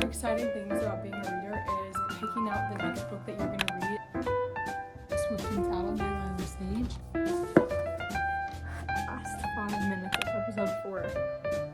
exciting things about being a reader is picking out the next book that you're going to read. Swift and Saddle by Lila Sage. Last 5 minutes of episode 4.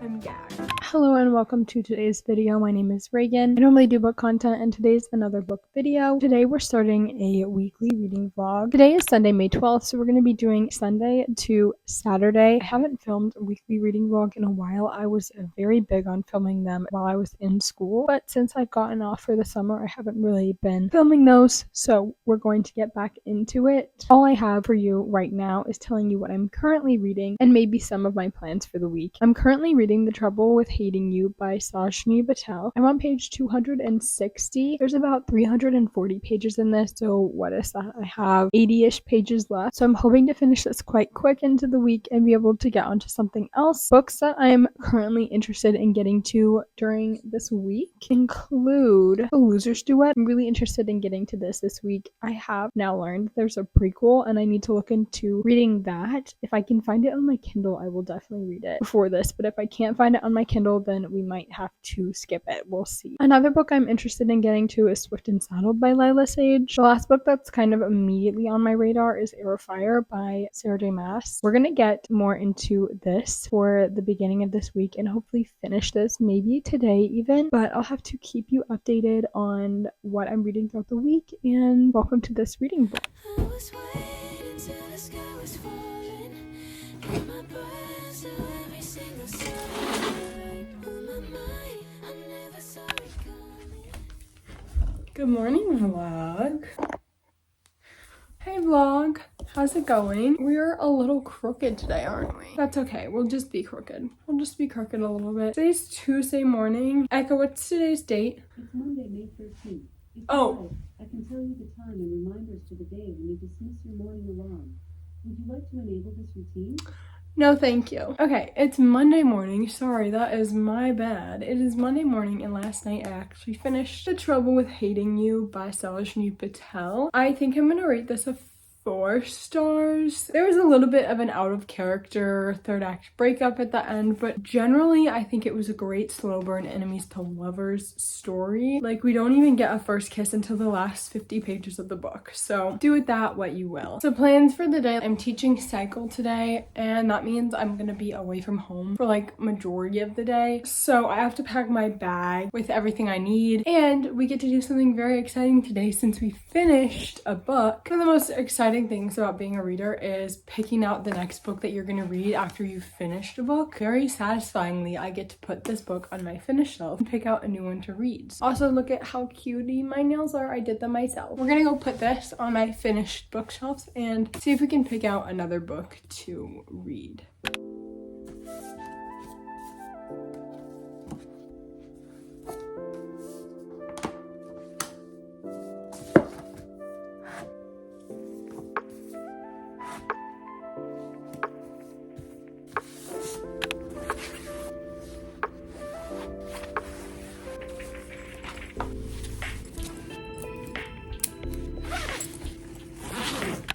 I'm gagged. Hello and welcome to today's video. My name is Reagan. I normally do book content and today's another book video. Today we're starting a weekly reading vlog. Today is Sunday, May 12th, so we're going to be doing Sunday to Saturday. I haven't filmed a weekly reading vlog in a while. I was very big on filming them while I was in school, but since I've gotten off for the summer, I haven't really been filming those, so we're going to get back into it. All I have for you right now is telling you what I'm currently reading and maybe some of my plans for the week. I'm currently reading The Trouble with Hating You by Sajni Patel. I'm on page 260. There's about 340 pages in this, so what is that? I have 80-ish pages left, so I'm hoping to finish this quite quick into the week and be able to get onto something else. Books that I'm currently interested in getting to during this week include The Loser's Duet. I'm really interested in getting to this week. I have now learned there's a prequel and I need to look into reading that. If I can find it on my Kindle, I will definitely read it before this, but if I can't find it on my Kindle, then we might have to skip it. We'll see. Another book I'm interested in getting to is Swift and Saddled by Lila Sage. The last book that's kind of immediately on my radar is Air of Fire by Sarah J. Maas. We're gonna get more into this for the beginning of this week and hopefully finish this maybe today even, but I'll have to keep you updated on what I'm reading throughout the week, and welcome to this reading book. I was waiting till the sky was falling, and my breath to every single sign. On my mind, I never saw it coming. Good morning, vlog. Hey vlog, how's it going? We're a little crooked today, aren't we? That's okay, we'll just be crooked. We'll just be crooked a little bit. Today's Tuesday morning. Echo, what's today's date? It's Monday, May 13th. If Oh. you like, I can tell you the time and reminders for the day when you dismiss your morning alarm. Would you like to enable this routine? No, thank you. Okay, it's Monday morning. Sorry, that is my bad. It is Monday morning, and last night I actually finished The Trouble with Hating You by Sajni Patel. I think I'm gonna rate this a 4 stars. There was a little bit of an out of character third act breakup at the end, but generally I think it was a great slow burn enemies to lovers story. Like, we don't even get a first kiss until the last 50 pages of the book, so do with that what you will. So plans for the day: I'm teaching cycle today, and that means I'm gonna be away from home for like majority of the day, so I have to pack my bag with everything I need, and we get to do something very exciting today since we finished a book. One of the most exciting things about being a reader is picking out the next book that you're going to read after you've finished a book. Very satisfyingly, I get to put this book on my finished shelf and pick out a new one to read. Also, look at how cutie my nails are. I did them myself. We're gonna go put this on my finished bookshelves and see if we can pick out another book to read.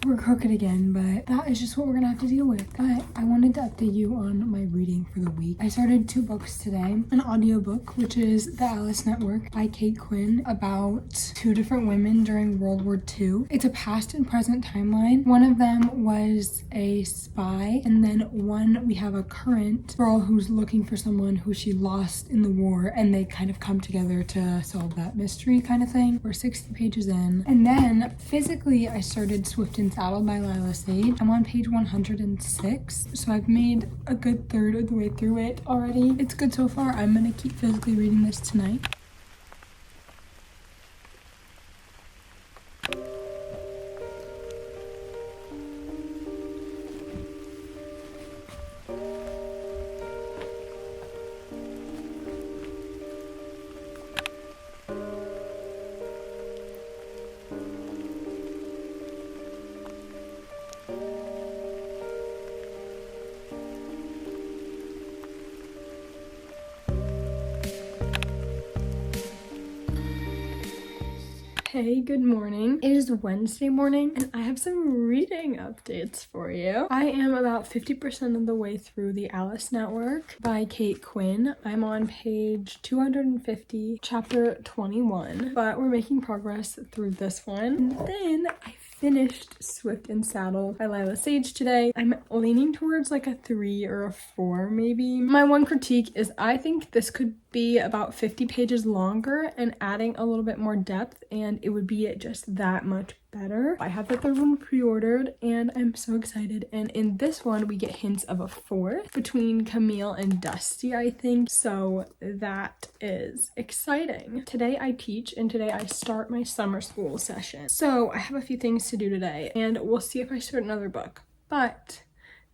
We're crooked again, but that is just what we're gonna have to deal with. But I wanted to update you on my reading for the week. I started 2 books today. An audiobook, which is The Alice Network by Kate Quinn, about 2 different women during World War II. It's a past and present timeline. One of them was a spy, and then one we have a current girl who's looking for someone who she lost in the war, and they kind of come together to solve that mystery kind of thing. We're 60 pages in. And then physically I started Swift and Saddled by Lila Sage. I'm on page 106, so I've made a good third of the way through it already. It's good so far. I'm gonna keep physically reading this tonight. Hey, good morning. It is Wednesday morning and I have some reading updates for you. I am about 50% of the way through The Alice Network by Kate Quinn. I'm on page 250, chapter 21, but we're making progress through this one. And then I finished Swift and Saddle by Lila Sage today. I'm leaning towards like a 3 or a 4 maybe. My one critique is I think this could be about 50 pages longer and adding a little bit more depth, and it would be just that much better. I have the third one pre-ordered and I'm so excited, and in this one we get hints of a fourth between Camille and Dusty, I think, so that is exciting. Today I teach and today I start my summer school session, so I have a few things to do today and we'll see if I start another book, but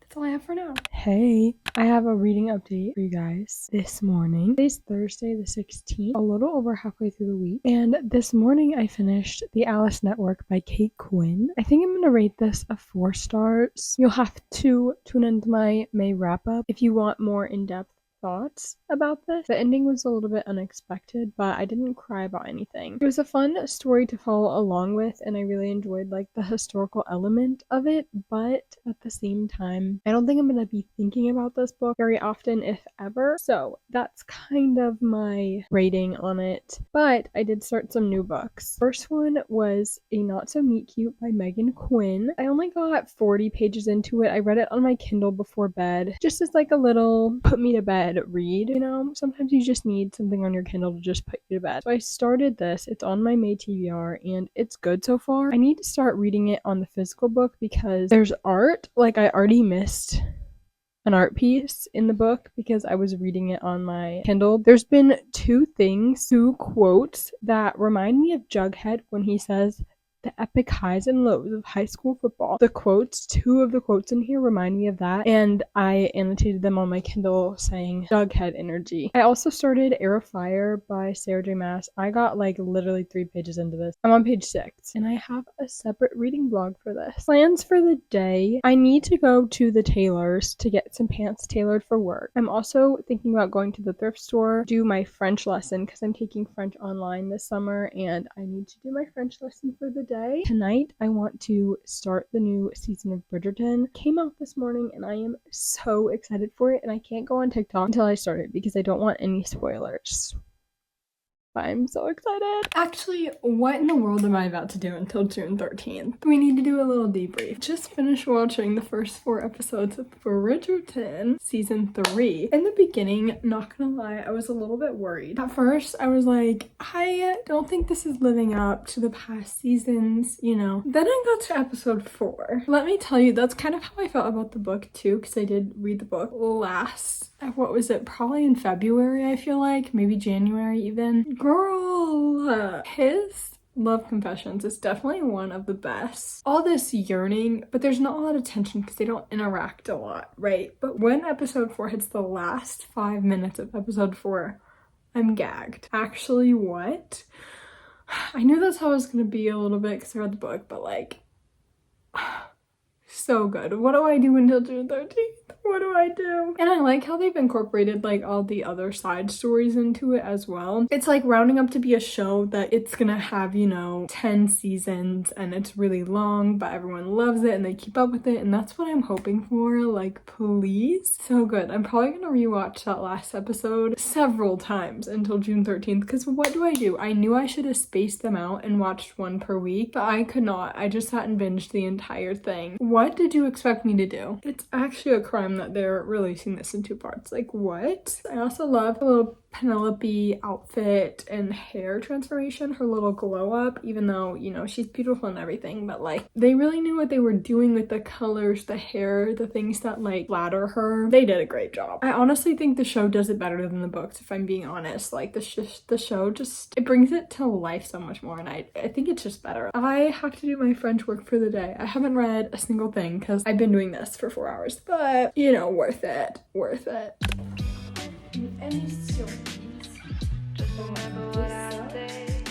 that's all I have for now. Hey, I have a reading update for you guys this morning. Today's Thursday the 16th, a little over halfway through the week, and this morning I finished The Alice Network by Kate Quinn. I think I'm gonna rate this a 4 stars. You'll have to tune into my May wrap up if you want more in-depth thoughts about this. The ending was a little bit unexpected, but I didn't cry about anything. It was a fun story to follow along with, and I really enjoyed like the historical element of it, but at the same time, I don't think I'm gonna be thinking about this book very often, if ever. So that's kind of my rating on it. But I did start some new books. First one was A Not So Meet Cute by Megan Quinn. I only got 40 pages into it. I read it on my Kindle before bed, just as like a little put me to bed read. You know, sometimes you just need something on your Kindle to just put you to bed. So I started this. It's on my May TBR and it's good so far. I need to start reading it on the physical book because there's art. Like, I already missed an art piece in the book because I was reading it on my Kindle. There's been two quotes that remind me of Jughead when he says the epic highs and lows of high school football. Two of the quotes in here remind me of that, and I annotated them on my Kindle saying Jughead energy. I also started Air of Fire by Sarah J Maas. I got like literally 3 pages into this. I'm on page 6, and I have a separate reading blog for this. Plans for the day. I need to go to the tailor's to get some pants tailored for work. I'm also thinking about going to the thrift store, do my French lesson because I'm taking French online this summer, and I need to do my French lesson for the day. Tonight, I want to start the new season of Bridgerton. Came out this morning and I am so excited for it, and I can't go on TikTok until I start it because I don't want any spoilers. I'm so excited. Actually, what in the world am I about to do until June 13th? We need to do a little debrief. Just finished watching the first 4 episodes of Bridgerton season 3. In the beginning, not gonna lie, I was a little bit worried. At first, I was like, I don't think this is living up to the past seasons, you know. Then I got to episode 4. Let me tell you, that's kind of how I felt about the book too, because I did read the book probably in February, I feel like, maybe January even. Girl, his love confessions is definitely one of the best. All this yearning, but there's not a lot of tension because they don't interact a lot, right? But when episode 4 hits the last 5 minutes of episode 4, I'm gagged. Actually, what? I knew that's how it was gonna be a little bit because I read the book, but like, so good. What do I do until June 13th? What do I do? And I like how they've incorporated like all the other side stories into it as well. It's like rounding up to be a show that it's gonna have, you know, 10 seasons and it's really long, but everyone loves it and they keep up with it, and that's what I'm hoping for. Like, please. So good. I'm probably gonna rewatch that last episode several times until June 13th because what do? I knew I should have spaced them out and watched one per week, but I could not. I just sat and binged the entire thing. What did you expect me to do? It's actually a crime that they're releasing this in 2 parts. Like, what? I also love the little Penelope outfit and hair transformation, her little glow up, even though, you know, she's beautiful and everything, but like, they really knew what they were doing with the colors, the hair, the things that like flatter her. They did a great job. I honestly think the show does it better than the books, if I'm being honest. Like, the show just, it brings it to life so much more, and I think it's just better. I have to do my French work for the day. I haven't read a single thing because I've been doing this for 4 hours, but you know, worth it. Any stories? Just remember what I say.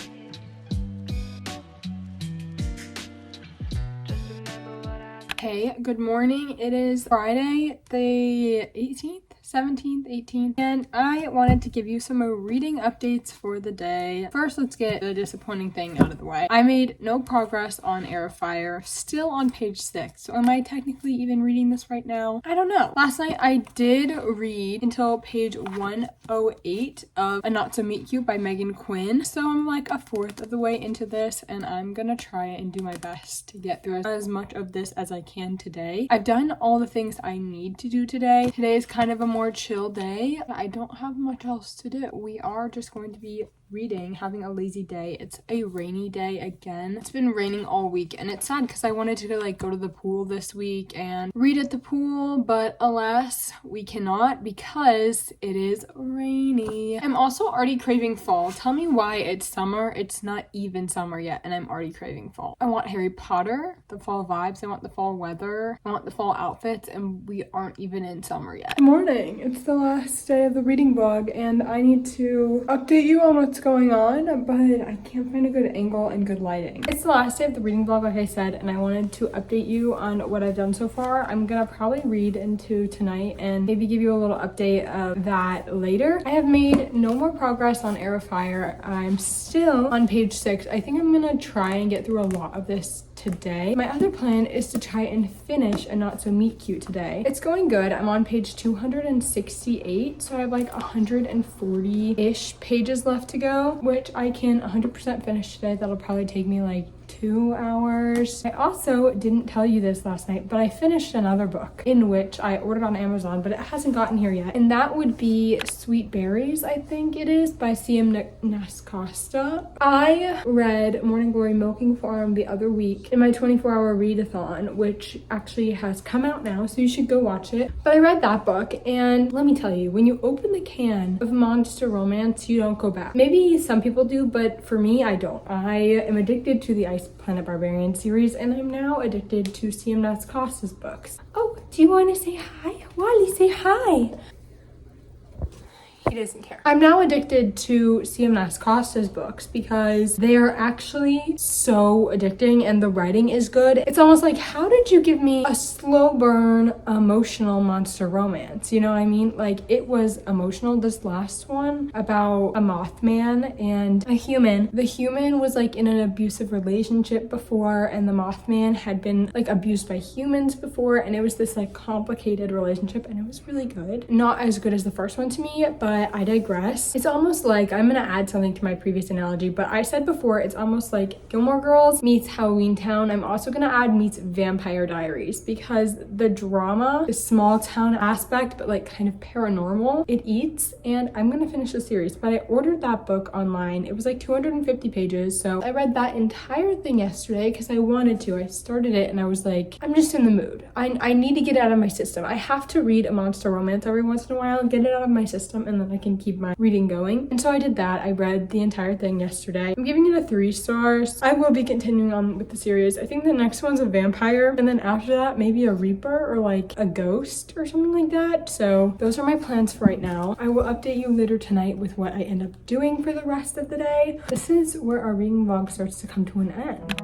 Just remember what I say. Hey, good morning. It is Friday the 18th, 17th, 18th, and I wanted to give you some reading updates for the day. First, let's get the disappointing thing out of the way. I made no progress on Heir of Fire, still on page 6. So am I technically even reading this right now? I don't know. Last night I did read until page 108 of A Not So Meet Cute by Megan Quinn. So I'm like a fourth of the way into this, and I'm gonna try and do my best to get through as much of this as I can today. I've done all the things I need to do today. Today is kind of a more chill day. I don't have much else to do. We are just going to be reading, having a lazy day. It's a rainy day again. It's been raining all week, and it's sad because I wanted to like go to the pool this week and read at the pool, but alas, we cannot because it is rainy. I'm also already craving fall. Tell me why it's summer. It's not even summer yet, and I'm already craving fall. I want Harry Potter, the fall vibes. I want the fall weather. I want the fall outfits, and we aren't even in summer yet. Good morning. It's the last day of the reading vlog, and I need to update you on what's going on, but I can't find a good angle and good lighting. It's the last day of the reading vlog, like I said, and I wanted to update you on what I've done so far. I'm gonna probably read into tonight and maybe give you a little update of that later. I have made no more progress on Heir of Fire. I'm still on page 6. I think I'm gonna try and get through a lot of this today. My other plan is to try and finish A Not So Meet Cute today. It's going good. I'm on page 268, so I have like 140-ish pages left to go, which I can 100% finish today. That'll probably take me like 2 hours. I also didn't tell you this last night, but I finished another book in which I ordered on Amazon, but it hasn't gotten here yet. And that would be Sweet Berries, I think it is, by C.M. Nascosta. I read Morning Glory Milking Farm the other week in my 24-hour readathon, which actually has come out now, so you should go watch it. But I read that book, and let me tell you, when you open the can of monster romance, you don't go back. Maybe some people do, but for me, I don't. I am addicted to the Ice Planet Barbarian series, and I'm now addicted to C.M. Nascosta's books. Oh, do you want to say hi? Wally, say hi. He doesn't care. I'm now addicted to C.M. Nascosta's books because they are actually so addicting and the writing is good. It's almost like, how did you give me a slow burn emotional monster romance? You know what I mean? Like, it was emotional. This last one about a Mothman and a human. The human was like in an abusive relationship before, and the Mothman had been like abused by humans before, and it was this like complicated relationship, and it was really good. Not as good as the first one to me, but I digress. It's almost like, I'm gonna add something to my previous analogy, but I said before, it's almost like Gilmore Girls meets Halloween Town. I'm also gonna add meets Vampire Diaries, because the drama, the small town aspect, but like kind of paranormal, it eats, and I'm gonna finish the series. But I ordered that book online. It was like 250 pages, so I read that entire thing yesterday because I wanted to. I started it and I was like, I'm just in the mood. I need to get it out of my system. I have to read a monster romance every once in a while and get it out of my system, and then I can keep my reading going. And so I did that. I read the entire thing yesterday. I'm giving it a 3 stars. I will be continuing on with the series. I think the next one's a vampire, and then after that, maybe a reaper or like a ghost or something like that. So those are my plans for right now. I will update you later tonight with what I end up doing for the rest of the day. This is where our reading vlog starts to come to an end.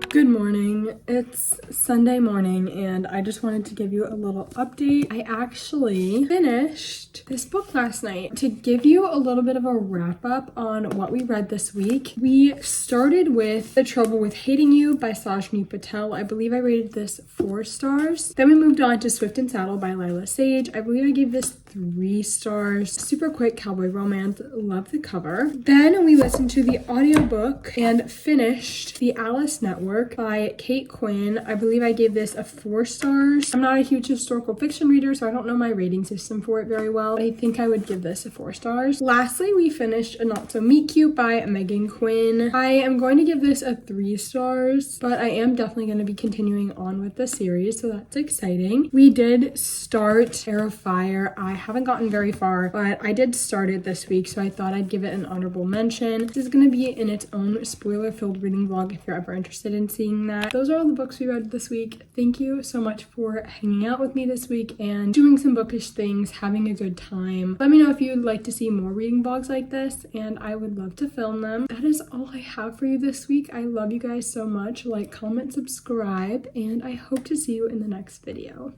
Good morning. It's Sunday morning, and I just wanted to give you a little update. I actually finished this book last night. To give you a little bit of a wrap up on what we read this week, we started with The Trouble with Hating You by Sajni Patel. I believe I rated this 4 stars. Then we moved on to Swift and Saddle by Lila Sage. I believe I gave this 3 stars. Super quick cowboy romance. Love the cover. Then we listened to the audiobook and finished The Alice Network by Kate Quinn. I believe I gave this a 4 stars. I'm not a huge historical fiction reader, so I don't know my rating system for it very well. I think I would give this a 4 stars. Lastly, we finished A Not So Meet Cute by Megan Quinn. I am going to give this a 3 stars, but I am definitely going to be continuing on with the series, so that's exciting. We did start Heir of Fire. I haven't gotten very far, but I did start it this week, so I thought I'd give it an honorable mention. This is going to be in its own spoiler-filled reading vlog if you're ever interested in seeing that. Those are all the books we read this week. Thank you so much for hanging out with me this week and doing some bookish things, having a good time. Let me know if you'd like to see more reading vlogs like this, and I would love to film them. That is all I have for you this week. I love you guys so much. Like, comment, subscribe, and I hope to see you in the next video.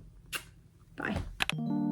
Bye.